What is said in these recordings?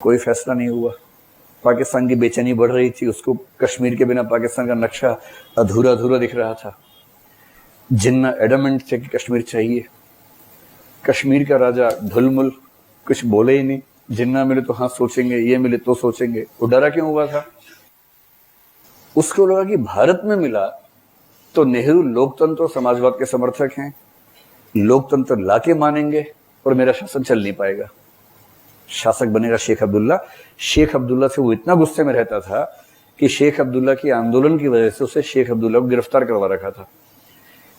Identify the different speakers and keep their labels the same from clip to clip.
Speaker 1: कोई फैसला नहीं हुआ। पाकिस्तान की बेचैनी बढ़ रही थी, उसको कश्मीर के बिना पाकिस्तान का नक्शा अधूरा अधूरा दिख रहा था। जिन्ना एडमेंट थे कि कश्मीर चाहिए। कश्मीर का राजा ढुलमुल कुछ बोले ही नहीं। जिन्ना मिले तो हाँ सोचेंगे, ये मिले तो सोचेंगे। वो डरा क्यों हुआ था? उसको लगा कि भारत में मिला तो नेहरू लोकतंत्र और समाजवाद के समर्थक हैं, लोकतंत्र लाके मानेंगे और मेरा शासन चल नहीं पाएगा। शासक बनेगा शेख अब्दुल्ला। शेख अब्दुल्ला से वो इतना गुस्से में रहता था कि शेख अब्दुल्ला की आंदोलन की वजह से उसे शेख अब्दुल्ला को गिरफ्तार करवा रखा था।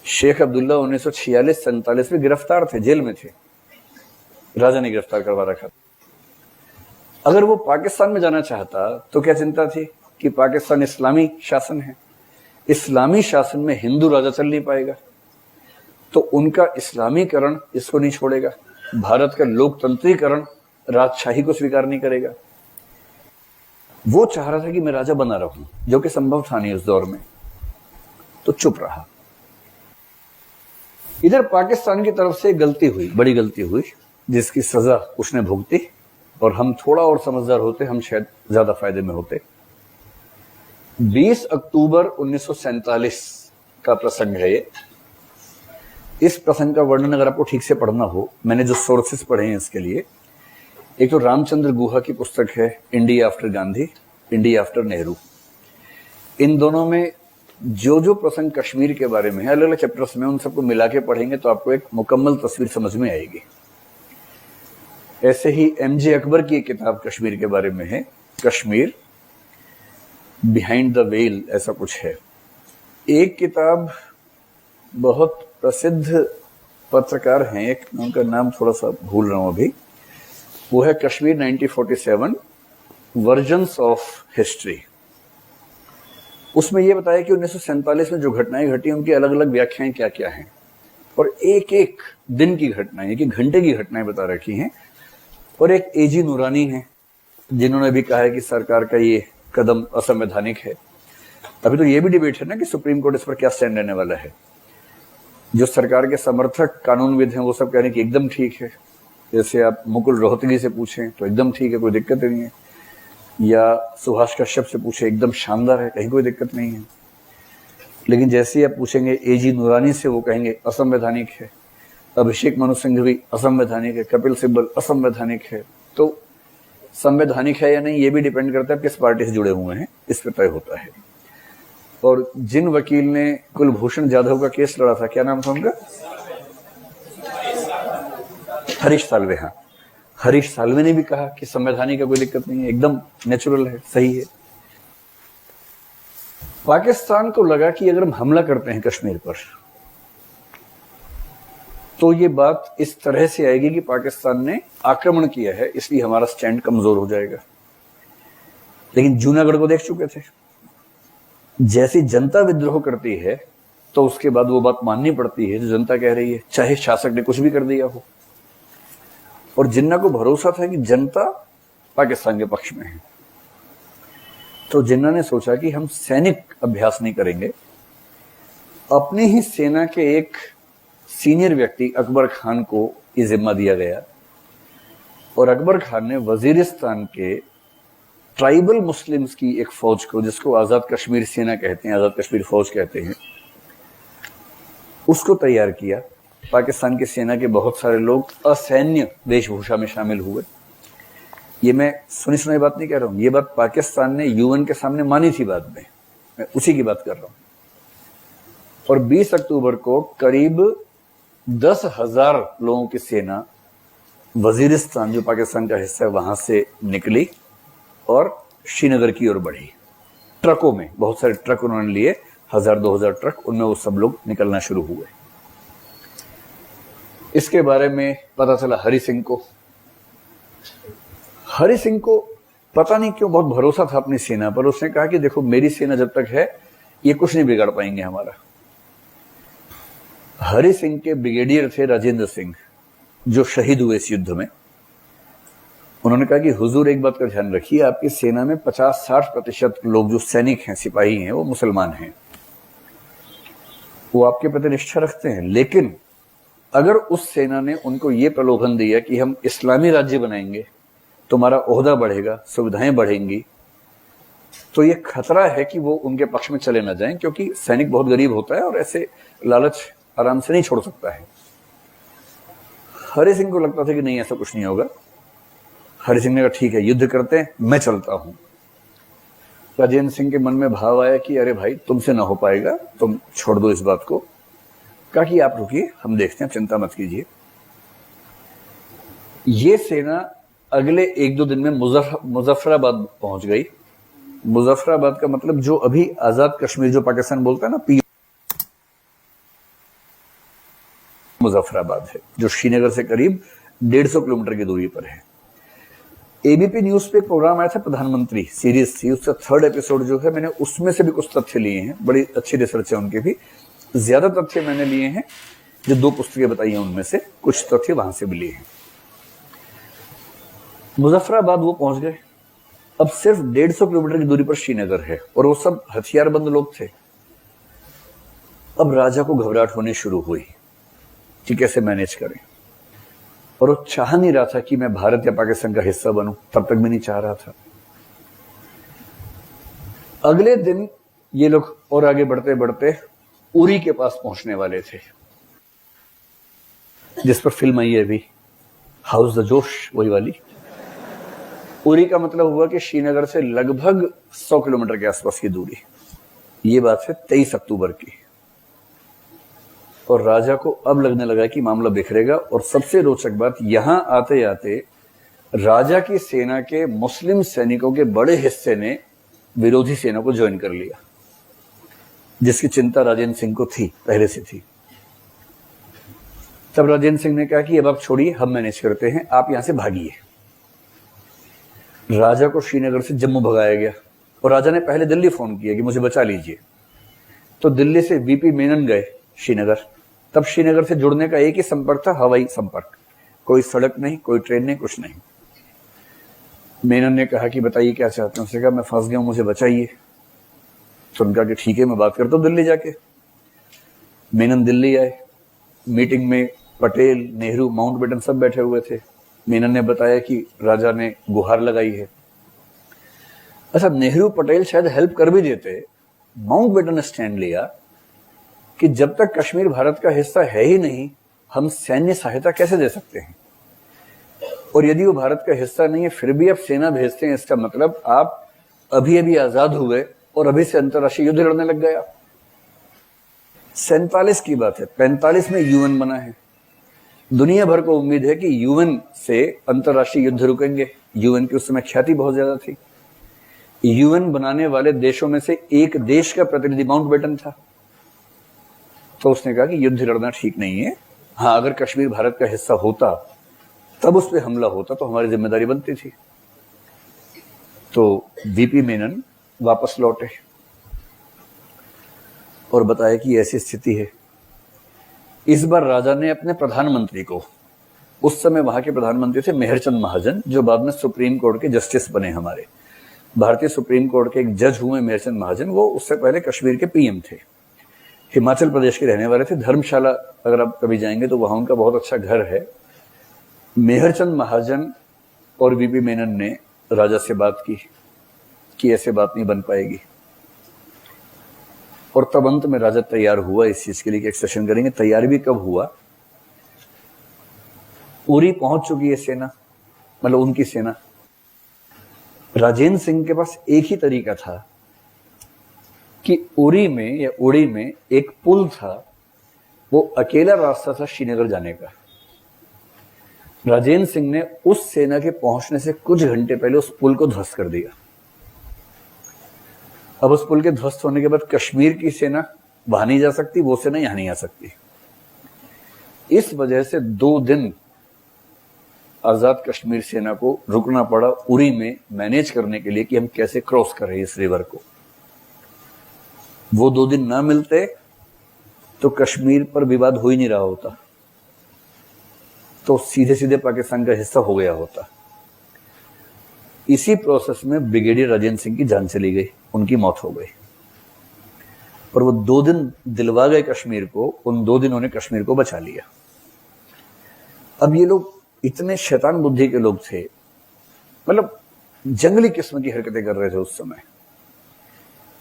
Speaker 1: शेख अब्दुल्ला 1946-47 में गिरफ्तार थे, जेल में थे, राजा ने गिरफ्तार करवा रखा। अगर वो पाकिस्तान में जाना चाहता तो क्या चिंता थी कि पाकिस्तान इस्लामी शासन है, इस्लामी शासन में हिंदू राजा चल नहीं पाएगा, तो उनका इस्लामीकरण इसको नहीं छोड़ेगा, भारत का लोकतंत्रीकरण राजशाही को स्वीकार नहीं करेगा। वो चाह रहा था कि मैं राजा बना रहूं, जो कि संभव था नहीं उस दौर में, तो चुप रहा। इधर पाकिस्तान की तरफ से गलती हुई, बड़ी गलती हुई, जिसकी सजा उसने भुगती, और हम थोड़ा और समझदार होते, हम शायद ज्यादा फायदे में होते। 20 अक्टूबर 1947 का प्रसंग है ये। इस प्रसंग का वर्णन अगर आपको ठीक से पढ़ना हो, मैंने जो सोर्सेस पढ़े हैं इसके लिए, एक तो रामचंद्र गुहा की पुस्तक है India after Gandhi, India after Nehru. इन दोनों में जो जो प्रसंग कश्मीर के बारे में है, अलग अलग चैप्टर्स में, उन सबको मिला के पढ़ेंगे तो आपको एक मुकम्मल तस्वीर समझ में आएगी। ऐसे ही एमजे अकबर की एक किताब कश्मीर के बारे में है, कश्मीर बिहाइंड द वेल, ऐसा कुछ है। एक किताब बहुत प्रसिद्ध पत्रकार हैं, एक उनका नाम थोड़ा सा भूल रहा हूं अभी, वो है कश्मीर 1947 वर्जन्स ऑफ हिस्ट्री। उसमें यह बताया कि 1947 में जो घटनाएं घटी उनकी अलग अलग व्याख्याएं क्या क्या हैं, और एक एक दिन की घटनाएं, एक एक घंटे की घटनाएं बता रखी हैं। और एक एजी नूरानी है जिन्होंने भी कहा है कि सरकार का ये कदम असंवैधानिक है। अभी तो ये भी डिबेट है ना कि सुप्रीम कोर्ट इस पर क्या स्टैंड लेने वाला है। जो सरकार के समर्थक कानूनविद हैं वो सब कह रहे हैं कि एकदम ठीक है। जैसे आप मुकुल रोहतगी से पूछें तो एकदम ठीक है, कोई दिक्कत नहीं है, या सुभाष कश्यप से पूछे एकदम शानदार है, कहीं कोई दिक्कत नहीं है। लेकिन जैसे ही आप पूछेंगे एजी नूरानी से, वो कहेंगे असंवैधानिक है। अभिषेक मनु सिंघवी असंवैधानिक है, कपिल सिब्बल असंवैधानिक है। तो संवैधानिक है या नहीं ये भी डिपेंड करता है किस पार्टी से जुड़े हुए हैं, इस पर तय होता है। और जिन वकील ने कुलभूषण जाधव का केस लड़ा था, क्या नाम था उनका? हरीश साल्वे। हाँ, हरीश साल्वे ने भी कहा कि संवैधानिक का कोई दिक्कत नहीं है, एकदम नेचुरल है, सही है। पाकिस्तान को लगा कि अगर हम हमला करते हैं कश्मीर पर तो ये बात इस तरह से आएगी कि पाकिस्तान ने आक्रमण किया है, इसलिए हमारा स्टैंड कमजोर हो जाएगा। लेकिन जूनागढ़ को देख चुके थे, जैसी जनता विद्रोह करती है तो उसके बाद वो बात माननी पड़ती है जो जनता कह रही है, चाहे शासक ने कुछ भी कर दिया हो। और जिन्ना को भरोसा था कि जनता पाकिस्तान के पक्ष में है, तो जिन्ना ने सोचा कि हम सैनिक अभ्यास नहीं करेंगे। अपनी ही सेना के एक सीनियर व्यक्ति अकबर खान को ये जिम्मा दिया गया, और अकबर खान ने वजीरिस्तान के ट्राइबल मुस्लिम्स की एक फौज को, जिसको आजाद कश्मीर सेना कहते हैं, आजाद कश्मीर फौज कहते हैं, उसको तैयार किया। पाकिस्तान की सेना के बहुत सारे लोग असैन्य वेशभूषा में शामिल हुए। ये मैं सुनी सुनाई बात नहीं कह रहा हूं, ये बात पाकिस्तान ने यूएन के सामने मानी थी बाद में, मैं उसी की बात कर रहा हूं। और 20 अक्टूबर को करीब 10,000 लोगों की सेना वजीरिस्तान, जो पाकिस्तान का हिस्सा है, वहां से निकली और श्रीनगर की ओर बढ़ी। ट्रकों में, बहुत सारे ट्रक उन्होंने लिए, 1000-2000 ट्रक, उनमें वो सब लोग निकलना शुरू हुए। इसके बारे में पता चला हरि सिंह को। हरि सिंह को पता नहीं क्यों बहुत भरोसा था अपनी सेना पर। उसने कहा कि देखो, मेरी सेना जब तक है ये कुछ नहीं बिगाड़ पाएंगे हमारा। हरि सिंह के ब्रिगेडियर थे राजेंद्र सिंह, जो शहीद हुए इस युद्ध में। उन्होंने कहा कि हुजूर, एक बात का ध्यान रखिए, आपकी सेना में 50-60% लोग जो सैनिक हैं, सिपाही हैं, वो मुसलमान हैं, वो आपके प्रति निष्ठा रखते हैं। लेकिन अगर उस सेना ने उनको ये प्रलोभन दिया कि हम इस्लामी राज्य बनाएंगे तुम्हारा ओहदा बढ़ेगा, सुविधाएं बढ़ेंगी, तो ये खतरा है कि वो उनके पक्ष में चले ना जाएं, क्योंकि सैनिक बहुत गरीब होता है और ऐसे लालच आराम से नहीं छोड़ सकता है। हरि सिंह को लगता था कि नहीं, ऐसा कुछ नहीं होगा। हरि सिंह ने कहा ठीक है, युद्ध करते हैं, मैं चलता हूं। राजेंद्र सिंह के मन में भाव आया कि अरे भाई, तुमसे ना हो पाएगा, तुम छोड़ दो इस बात को। कहा कि आप रुकिए, हम देखते हैं, चिंता मत कीजिए। ये सेना अगले 1-2 दिन में मुजफ्फराबाद पहुंच गई। मुजफ्फराबाद का मतलब जो अभी आजाद कश्मीर जो पाकिस्तान बोलता है ना, मुजफ्फराबाद है, जो श्रीनगर से करीब 150 किलोमीटर की दूरी पर है। एबीपी न्यूज पे एक प्रोग्राम आया था, प्रधानमंत्री सीरीज थी, उसका 3rd एपिसोड जो है, मैंने उसमें से भी कुछ तथ्य लिए हैं। बड़ी अच्छी रिसर्च है उनकी भी। ज्यादा तथ्य मैंने लिए हैं, जो 2 पुस्तकें बताई हैं उनमें से कुछ तथ्य वहां से भी लिए हैं। मुजफ्फराबाद वो पहुंच गए। अब सिर्फ 150 किलोमीटर की दूरी पर श्रीनगर है और वो सब हथियारबंद लोग थे। अब राजा को घबराहट होनी शुरू हुई कि कैसे मैनेज करें, और वो चाह नहीं रहा था कि मैं भारत या पाकिस्तान का हिस्सा बनूं, तब तक भी नहीं चाह रहा था। अगले दिन ये लोग और आगे बढ़ते बढ़ते उरी के पास पहुंचने वाले थे, जिस पर फिल्म आई है अभी, हाउस द जोश, वही वाली। उरी का मतलब हुआ कि श्रीनगर से लगभग 100 किलोमीटर के आसपास की दूरी। ये बात है 23 अक्टूबर की। और राजा को अब लगने लगा कि मामला बिखरेगा। और सबसे रोचक बात, यहां आते आते राजा की सेना के मुस्लिम सैनिकों के बड़े हिस्से ने विरोधी सेना को ज्वाइन कर लिया, जिसकी चिंता राजेंद्र सिंह को थी, पहले से थी। तब राजेंद्र सिंह ने कहा कि अब आप छोड़िए, हम मैनेज करते हैं, आप यहां से भागिए। राजा को श्रीनगर से जम्मू भगाया गया और राजा ने पहले दिल्ली फोन किया कि मुझे बचा लीजिए। तो दिल्ली से वीपी मेनन गए श्रीनगर। तब श्रीनगर से जुड़ने का एक ही संपर्क था, हवाई संपर्क। कोई सड़क नहीं, कोई ट्रेन नहीं, कुछ नहीं। मेनन ने कहा कि बताइए क्या चाहते हैं। उसने कहा मैं फंस गया हूं, मुझे बचाइए। तो उनका कि ठीक है, मैं बात करता हूं दिल्ली जाके। मेनन दिल्ली आए। मीटिंग में पटेल, नेहरू, माउंटबेटन सब बैठे हुए थे। मेनन ने बताया कि राजा ने गुहार लगाई है। अच्छा, नेहरू पटेल शायद हेल्प कर भी देते। माउंटबेटन ने स्टैंड लिया कि जब तक कश्मीर भारत का हिस्सा है ही नहीं, हम सैन्य सहायता कैसे दे सकते हैं। और यदि वो भारत का हिस्सा नहीं है, फिर भी आप सेना भेजते हैं, इसका मतलब आप अभी अभी आजाद हुए और अभी से अंतर्राष्ट्रीय युद्ध लड़ने लग गए। 47 की बात है, 45 में यूएन बना है। दुनिया भर को उम्मीद है कि यूएन से अंतर्राष्ट्रीय युद्ध रुकेंगे। यूएन की उस समय ख्याति बहुत ज्यादा थी। यूएन बनाने वाले देशों में से एक देश का प्रतिनिधि माउंटबेटन था। तो उसने कहा कि युद्ध लड़ना ठीक नहीं है। हाँ, अगर कश्मीर भारत का हिस्सा होता, तब उस पर हमला होता, तो हमारी जिम्मेदारी बनती थी। तो वीपी मेनन वापस लौटे और बताया कि ऐसी स्थिति है। इस बार राजा ने अपने प्रधानमंत्री को, उस समय वहां के प्रधानमंत्री थे मेहरचंद महाजन, जो बाद में सुप्रीम कोर्ट के जस्टिस बने। हमारे भारतीय सुप्रीम कोर्ट के एक जज हुए मेहरचंद महाजन। वो उससे पहले कश्मीर के पीएम थे। हिमाचल प्रदेश के रहने वाले थे। धर्मशाला अगर आप कभी जाएंगे तो वहां उनका बहुत अच्छा घर है। मेहरचंद महाजन और वीपी मेनन ने राजा से बात की कि ऐसे बात नहीं बन पाएगी। और तब अंत में राजा तैयार हुआ इस चीज के लिए कि एक सेशन करेंगे। तैयार भी कब हुआ, उरी पहुंच चुकी है सेना, मतलब उनकी सेना। राजेंद्र सिंह के पास एक ही तरीका था कि उरी में या उड़ी में एक पुल था, वो अकेला रास्ता था श्रीनगर जाने का। राजेंद्र सिंह ने उस सेना के पहुंचने से कुछ घंटे पहले उस पुल को ध्वस्त कर दिया। अब उस पुल के ध्वस्त होने के बाद कश्मीर की सेना वहां नहीं जा सकती, वो सेना यहां नहीं आ सकती। इस वजह से 2 दिन आजाद कश्मीर सेना को रुकना पड़ा उरी में, मैनेज करने के लिए कि हम कैसे क्रॉस करें इस रिवर को। वो 2 दिन ना मिलते तो कश्मीर पर विवाद हो ही नहीं रहा होता, तो सीधे सीधे पाकिस्तान का हिस्सा हो गया होता। इसी प्रोसेस में ब्रिगेडियर राजेंद्र सिंह की जान चली गई, उनकी मौत हो गई। पर वो 2 दिन दिलवा गए कश्मीर को, उन 2 दिनों ने कश्मीर को बचा लिया। अब ये लोग इतने शैतान बुद्धि के लोग थे मतलब जंगली किस्म की हरकतें कर रहे थे उस समय।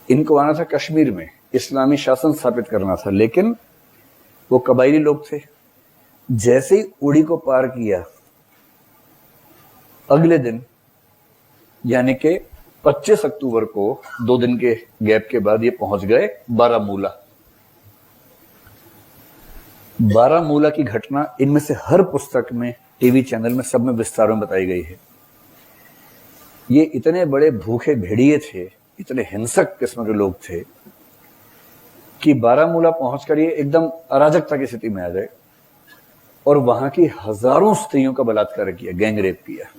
Speaker 1: इनको आना था कश्मीर में इस्लामी शासन स्थापित करना था, लेकिन वो कबायली लोग थे। जैसे ही उड़ी को पार किया, अगले दिन यानी कि 25 अक्टूबर को 2 दिन के गैप के बाद ये पहुंच गए बारामूला। बारामूला की घटना इनमें से हर पुस्तक में, टीवी चैनल में, सब में विस्तार में बताई गई है। ये इतने बड़े भूखे भेड़िए थे, इतने हिंसक किस्म के लोग थे कि बारामूला पहुंचकर ये एकदम अराजकता की स्थिति में आ गए और वहां की हजारों स्त्रियों का बलात्कार किया, गैंग रेप किया।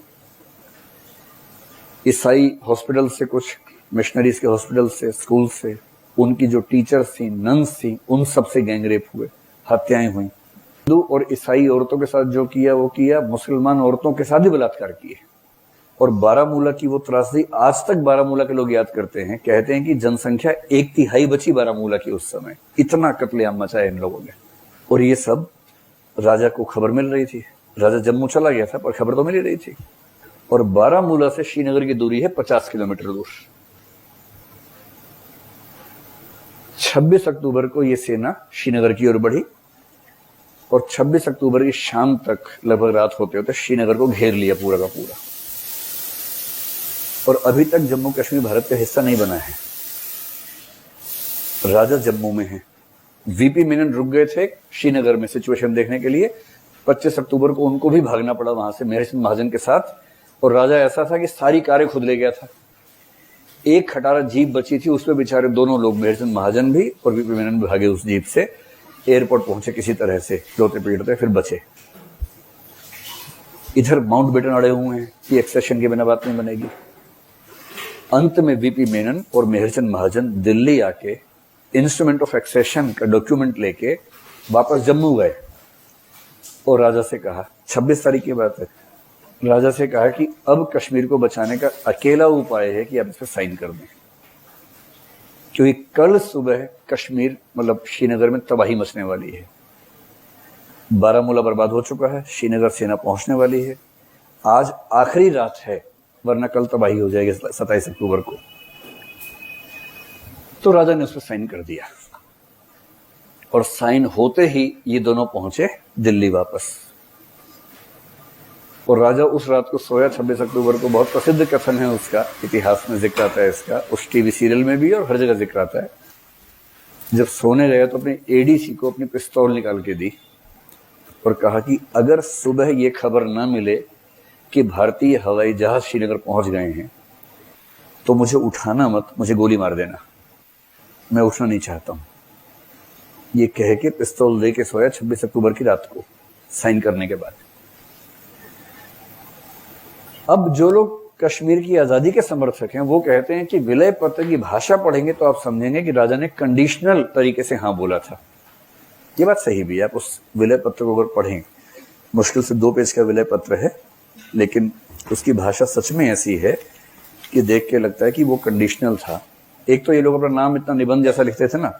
Speaker 1: ईसाई हॉस्पिटल से, कुछ मिशनरीज के हॉस्पिटल से, स्कूल से, उनकी जो टीचर्स थी, नन्स थी, उन सब से गैंग रेप हुए, हत्याएं हुई। हिंदू और ईसाई औरतों के साथ जो किया वो किया, मुसलमान औरतों के साथ भी बलात्कार किए। और बारामूला की वो त्रासदी आज तक बारामूला के लोग याद करते हैं। कहते हैं कि जनसंख्या 1/3 बची बारामूला की उस समय, इतना कत्लेआम मचाया इन लोगों ने। और ये सब राजा को खबर मिल रही थी। राजा जम्मू चला गया था पर खबर तो मिल ही रही थी। और बारामूला से श्रीनगर की दूरी है 50 किलोमीटर दूर। 26 अक्टूबर को यह सेना श्रीनगर की ओर बढ़ी और 26 अक्टूबर की शाम तक, लगभग रात होते होते, श्रीनगर को घेर लिया पूरा का पूरा। और अभी तक जम्मू कश्मीर भारत का हिस्सा नहीं बना है। राजा जम्मू में है। वीपी मेनन रुक गए थे श्रीनगर में सिचुएशन देखने के लिए। 25 अक्टूबर को उनको भी भागना पड़ा वहां से मेहर सिंह महाजन के साथ। और राजा ऐसा था कि सारी कारें खुद ले गया था। एक खटारा जीप बची थी, उसमें बेचारे दोनों लोग, मेहर सिंह महाजन भी और वीपी मेनन भी भागे उस जीप से। एयरपोर्ट पहुंचे किसी तरह से, रोते पीटते, फिर बचे। इधर माउंटबेटन अड़े हुए हैं कि एक्सेशन के बिना बात नहीं बनेगी। अंत में वीपी मेनन और मेहरचंद महाजन दिल्ली आके इंस्ट्रूमेंट ऑफ एक्सेशन का डॉक्यूमेंट लेके वापस जम्मू गए और राजा से कहा, 26 तारीख की बात है, राजा से कहा कि अब कश्मीर को बचाने का अकेला उपाय है कि आप इस पर साइन कर दें, क्योंकि कल सुबह कश्मीर, मतलब श्रीनगर में तबाही मचने वाली है। बारामूला बर्बाद हो चुका है, श्रीनगर सेना पहुंचने वाली है। आज आखिरी रात है, वरना कल तबाही हो जाएगी 27 अक्टूबर को। तो राजा ने उस पर साइन कर दिया और साइन होते ही ये दोनों पहुंचे दिल्ली वापस। और राजा उस रात को सोया 26 अक्टूबर को। बहुत प्रसिद्ध कथन है उसका, इतिहास में जिक्र आता है इसका, उस टीवी सीरियल में भी और हर जगह जिक्र आता है। जब सोने गया तो अपने एडीसी को अपनी पिस्तौल निकाल के दी और कहा कि अगर सुबह ये खबर ना मिले कि भारतीय हवाई जहाज श्रीनगर पहुंच गए हैं तो मुझे उठाना मत, मुझे गोली मार देना, मैं उठना नहीं चाहता हूं। ये कह के पिस्तौल दे के सोया 26 अक्टूबर की रात को, साइन करने के बाद। अब जो लोग कश्मीर की आजादी के समर्थक हैं वो कहते हैं कि विलय पत्र की भाषा पढ़ेंगे तो आप समझेंगे कि राजा ने कंडीशनल तरीके से हाँ बोला था। ये बात सही भी है। आप उस विलय पत्र को अगर पढ़ें, मुश्किल से 2 पेज का विलय पत्र है, लेकिन उसकी भाषा सच में ऐसी है कि देख के लगता है कि वो कंडीशनल था। एक तो ये लोग अपना नाम इतना निबंध जैसा लिखते थे ना,